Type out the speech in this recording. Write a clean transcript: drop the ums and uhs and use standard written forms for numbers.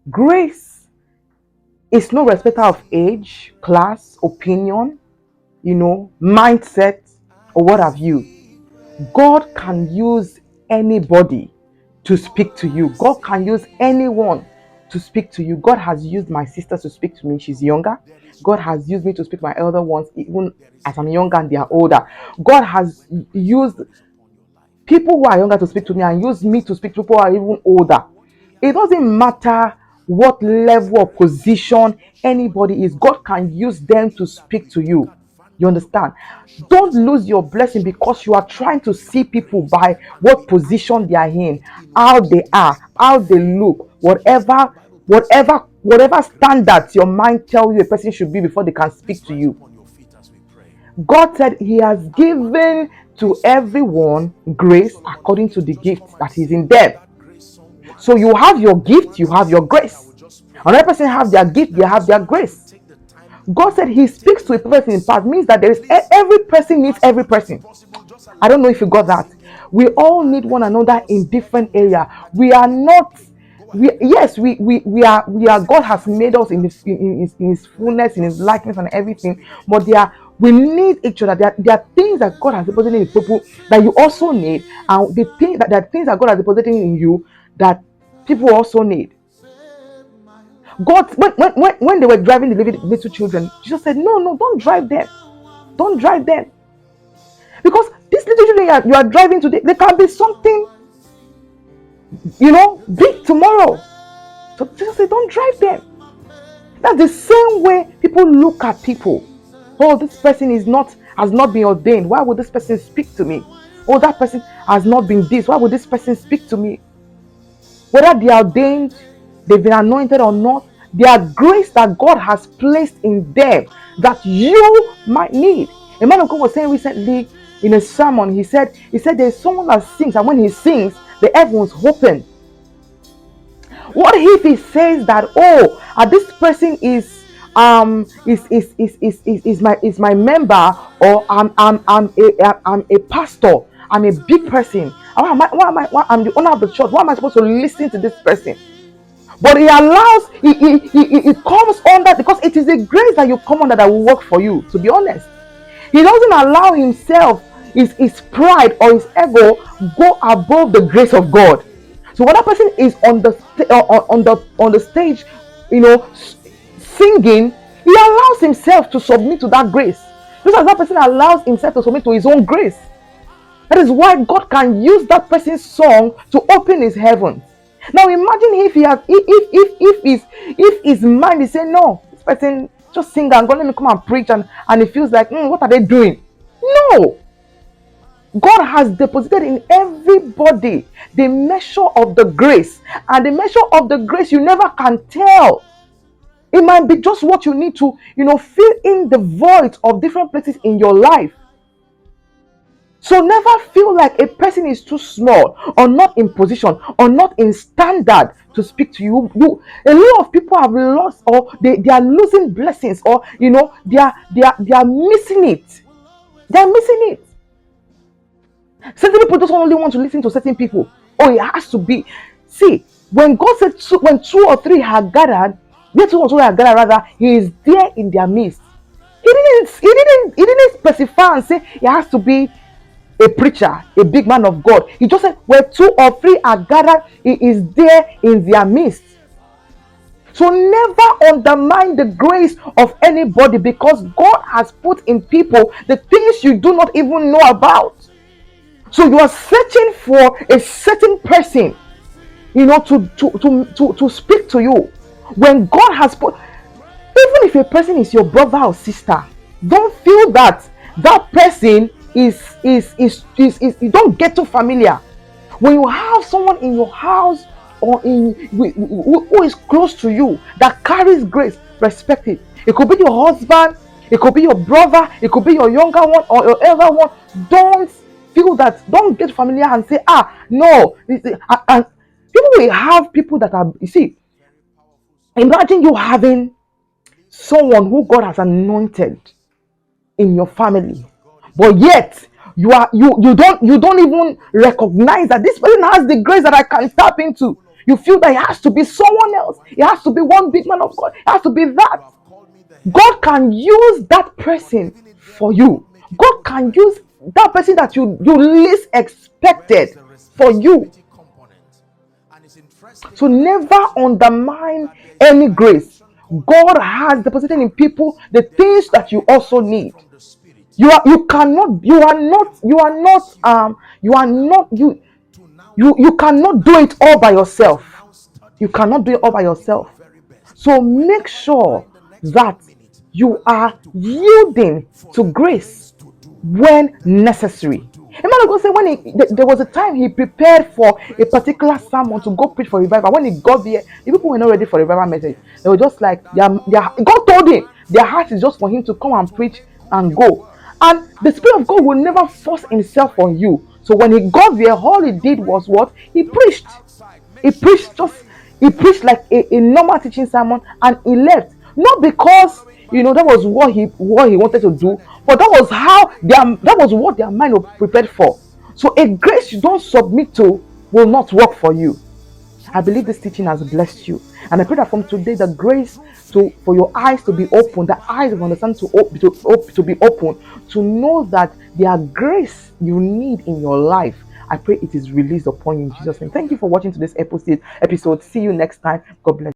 Grace is no respecter of age, class, opinion, mindset, or what have you. God can use anybody to speak to you. God can use anyone to speak to you. God has used my sister to speak to me. She's younger. God has used me to speak to my elder ones, even as I'm younger and they are older. God has used people who are younger to speak to me and used me to speak to people who are even older. It doesn't matter what level of position anybody is, God can use them to speak to you. You understand? Don't lose your blessing because you are trying to see people by what position they are in, how they are, how they look, whatever standards your mind tells you a person should be before they can speak to you. God said He has given to everyone grace according to the gift that is in them. So you have your gift, you have your grace. Another person have their gift, they have their grace. God said He speaks to a person in part, means that there is every person needs every person. I don't know if you got that. We all need one another in different area. We are not. We are. God has made us in His fullness, in His likeness, and everything. But we need each other. There are things that God has deposited in people that you also need, and there are things that God has deposited in you that people also need. God, when they were driving the little children, Jesus said, "No, no, don't drive them. Don't drive them." Because these little children you are driving today, they can be something, big tomorrow. So Jesus said, don't drive them. That's the same way people look at people. Oh, this person has not been ordained. Why would this person speak to me? Oh, that person has not been this. Why would this person speak to me? Whether they are ordained, they've been anointed or not, there are grace that God has placed in them that you might need. A man of God was saying recently in a sermon, he said there's someone that sings, and when he sings, the heavens open. What if he says that, this person is my member, or I'm a pastor, I'm a big person. I'm the owner of the church. Why am I supposed to listen to this person? But he allows, he comes under, because it is a grace that you come under that will work for you, to be honest. He doesn't allow himself, his pride or his ego go above the grace of God. So when that person is on the stage, singing, he allows himself to submit to that grace. Just as that person allows himself to submit to his own grace. That is why God can use that person's song to open his heavens. Now imagine if his mind is saying, no, this person just sing and go, let me come and preach, and it feels like, what are they doing? No. God has deposited in everybody the measure of the grace, and the measure of the grace you never can tell. It might be just what you need to, fill in the void of different places in your life. So never feel like a person is too small, or not in position, or not in standard to speak to you. A lot of people have lost, or they are losing blessings, or they are missing it. They are missing it. Certain people just only want to listen to certain people. Oh, it has to be. See, when God said when 2 or 3 are gathered, where 2 or 3 are gathered, rather, He is there in their midst. He didn't specify and say it has to be a preacher, a big man of God. He just said where 2 or 3 are gathered, He is there in their midst. So never undermine the grace of anybody, because God has put in people the things you do not even know about. So you are searching for a certain person, to speak to you. When God has put, even if a person is your brother or sister, don't feel that person is you don't get too familiar. When you have someone in your house, or who is close to you, that carries grace, respect it. It could be your husband, it could be your brother, it could be your younger one or your elder one. Don't get familiar and say, no. And people will have people that are, you see, imagine you having someone who God has anointed in your family, but yet you don't even recognize that this person has the grace that I can tap into. You feel that it has to be someone else. It has to be one big man of God. It has to be that. God can use that person for you. God can use that person that you least expected for you. So never undermine any grace. God has deposited in people the things that you also need. You cannot, you cannot do it all by yourself. You cannot do it all by yourself. So make sure that you are yielding to grace when necessary. A man of God said when there was a time he prepared for a particular sermon to go preach for revival. When he got there, the people were not ready for revival message. They were just like, God told him their heart is just for him to come and preach and go. And the Spirit of God will never force himself on you. So when he got there, all he did was what? He preached. He preached just he preached like a normal teaching sermon and he left. Not because that was what he wanted to do, but that was what their mind was prepared for. So a grace you don't submit to will not work for you. I believe this teaching has blessed you. And I pray that from today, the grace for your eyes to be open, the eyes of understanding to be open, to know that there are grace you need in your life. I pray it is released upon you in Jesus' name. Thank you for watching today's episode. See you next time. God bless.